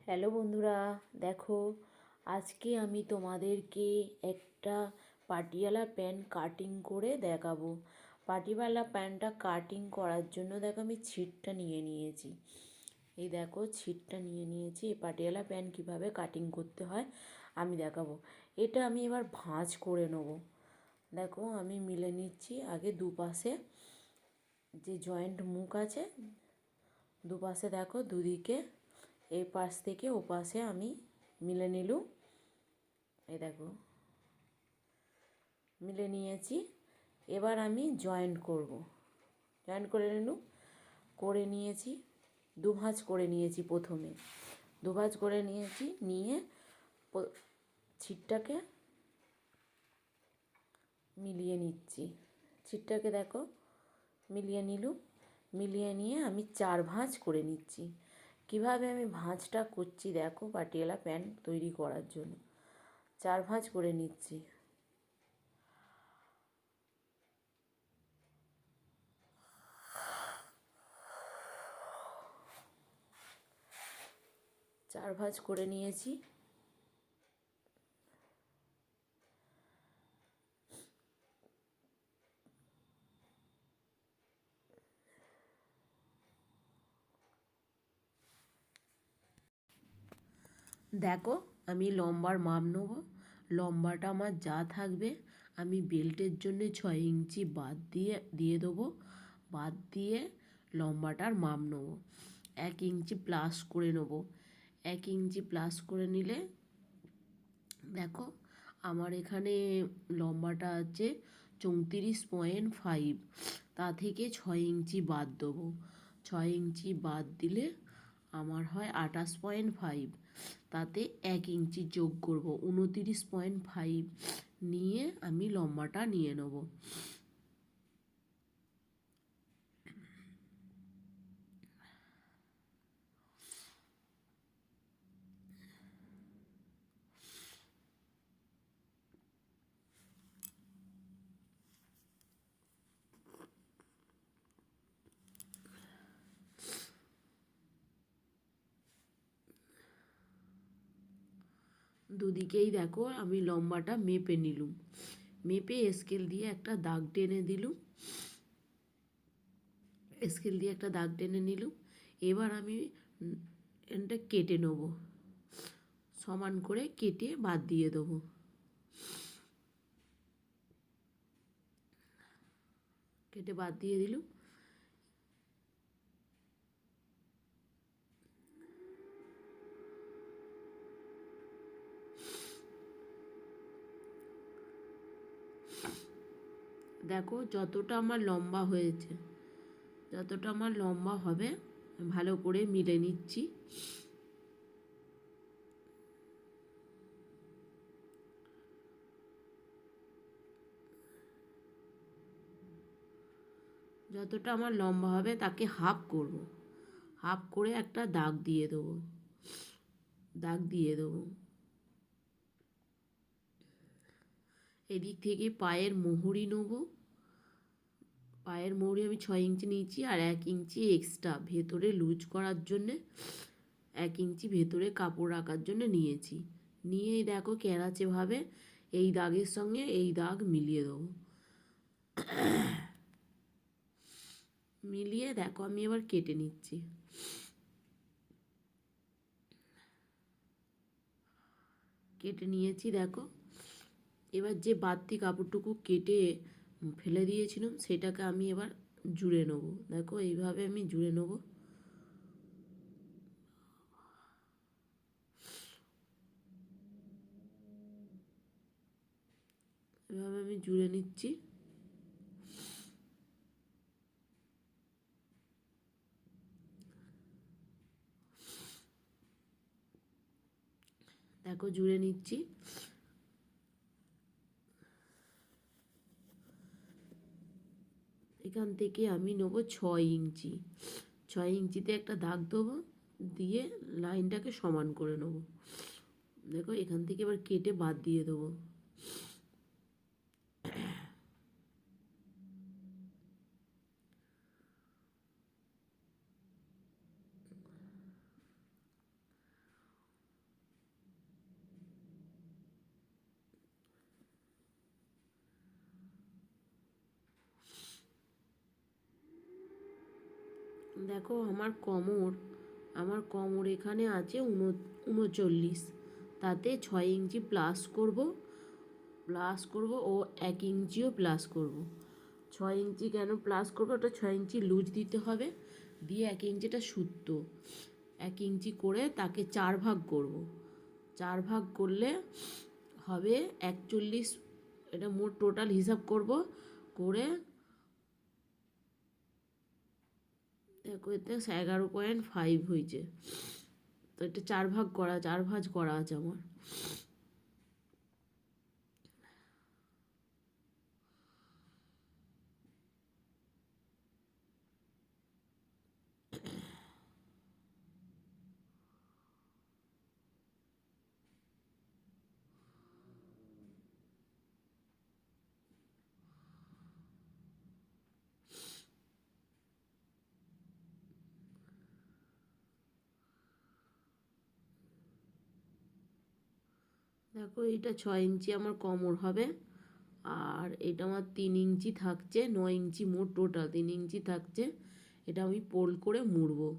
Hello বন্ধুরা, দেখো আজকে আমি তোমাদেরকে একটা পাটিয়ালা প্যান্ট কাটিং করে দেখাবো। পাটিয়ালা প্যান্টটা কাটিং করার জন্য দেখো আমি ছিটটা নিয়ে নিয়েছি। এই দেখো ছিটটা নিয়ে নিয়েছি। এই পাটিয়ালা প্যান্ট কীভাবে কাটিং করতে হয় আমি দেখাবো। এটা আমি এবার ভাঁজ করে নেবো। দেখো আমি মিলে নিচ্ছি আগে দুপাশে যে জয়েন্ট মুখ আছে, দুপাশে দেখো দুদিকে এই পাশ থেকে ও পাশে আমি মিলে নিলুম। এই দেখো মিলে নিয়েছি। এবার আমি জয়েন্ট করব। জয়েন্ট করে নিলুম, করে নিয়েছি। দুভাঁজ করে নিয়েছি, প্রথমে দুভাঁজ করে নিয়েছি। নিয়ে ছিটটাকে মিলিয়ে নিচ্ছি। ছিটটাকে দেখো মিলিয়ে নিলুম। মিলিয়ে নিয়ে আমি 4 ভাঁজ করে নিচ্ছি। কিভাবে আমি ভাঁজটা করছি দেখো, পাটিয়ালা প্যান্ট তৈরি করার জন্য 4 ভাঁজ করে নিচ্ছি। চার ভাঁজ করে নিয়েছি। দেখো আমি লম্বার মাপ নেব। লম্বাটা আমার যা থাকবে আমি বেল্টের জন্য 6 ইঞ্চি বাদ দিয়ে দেবো। বাদ দিয়ে লম্বাটার মাপ নেব। 1 ইঞ্চি প্লাস করে নেব। 1 ইঞ্চি প্লাস করে নিলে দেখো আমার এখানে লম্বাটা আছে 34.5। তা থেকে 6 ইঞ্চি বাদ দেবো। 6 ইঞ্চি বাদ দিলে আমার হয় 28.5। তাতে 1 ইঞ্চি যোগ করব, 29.5 নিয়ে আমি লম্বাটা নিয়ে নেব। দুদিকেই দেখো আমি লম্বাটা মেপে নিলুম। মেপে স্কেল দিয়ে একটা দাগ টেনে দিলুম। স্কেল দিয়ে একটা দাগ টেনে নিলুম। এবার আমি এটা কেটে নেব। সমান করে কেটে বাদ দিয়ে দেবো। কেটে বাদ দিয়ে দিলুম। দেখো যতটা আমার লম্বা হয়েছে, যতটা আমার লম্বা হবে ভালো করে মিলে নিচ্ছি। যতটা আমার লম্বা হবে তাকে হাফ করব। হাফ করে একটা দাগ দিয়ে দেবো। দাগ দিয়ে দেবো। এদিক থেকে পায়ের মোহরি নেব। পায়ের মোহরি আমি 6 ইঞ্চি নিয়েছি, আর 1 ইঞ্চি এক্সট্রা ভেতরে লুজ করার জন্যে 1 ইঞ্চি ভেতরে কাপড় রাখার জন্য নিয়েছি। নিয়েই দেখো কেরাচেভাবে এই দাগের সঙ্গে এই দাগ মিলিয়ে দেবো। মিলিয়ে দেখো আমি এবার কেটে নিচ্ছি। কেটে নিয়েছি দেখো। এবার যে বাড়তি কাপড়টুকু কেটে ফেলে দিয়েছিলাম সেটাকে আমি এবার জুড়ে নেব। দেখো এইভাবে আমি জুড়ে নেব। এভাবে আমি জুড়ে নিচ্ছি। দেখো জুড়ে নিচ্ছি। এখান থেকে আমি নেব 6 ইঞ্চি। 6 ইঞ্চিতে একটা দাগ দেবো, দিয়ে লাইনটাকে সমান করে নেব। দেখো এখান থেকে এবার কেটে বাদ দিয়ে দেবো। দেখো আমার কোমর এখানে আছে 39, তাতে 6 ইঞ্চি প্লাস করব ও 1 ইঞ্চিও প্লাস করব। 6 ইঞ্চি কেন প্লাস করবো, ওটা 6 ইঞ্চি লুজ দিতে হবে, দিয়ে 1 ইঞ্চিটা সুতো 1 ইঞ্চি করে তাকে 4 ভাগ করব। 4 ভাগ করলে হবে 41। এটা মোট টোটাল হিসাব করব করে দেখো এতে 11.5 হয়েছে। তো এটা 4 ভাগ করা আছে আমার। দেখো এটা 6 ইঞ্চি আমার কোমর হবে, আর এটা আমার 3 ইঞ্চি থাকছে, 9 ইঞ্চি মোট টোটাল 3 ইঞ্চি থাকছে। এটা আমি পোল করে মুড়বো।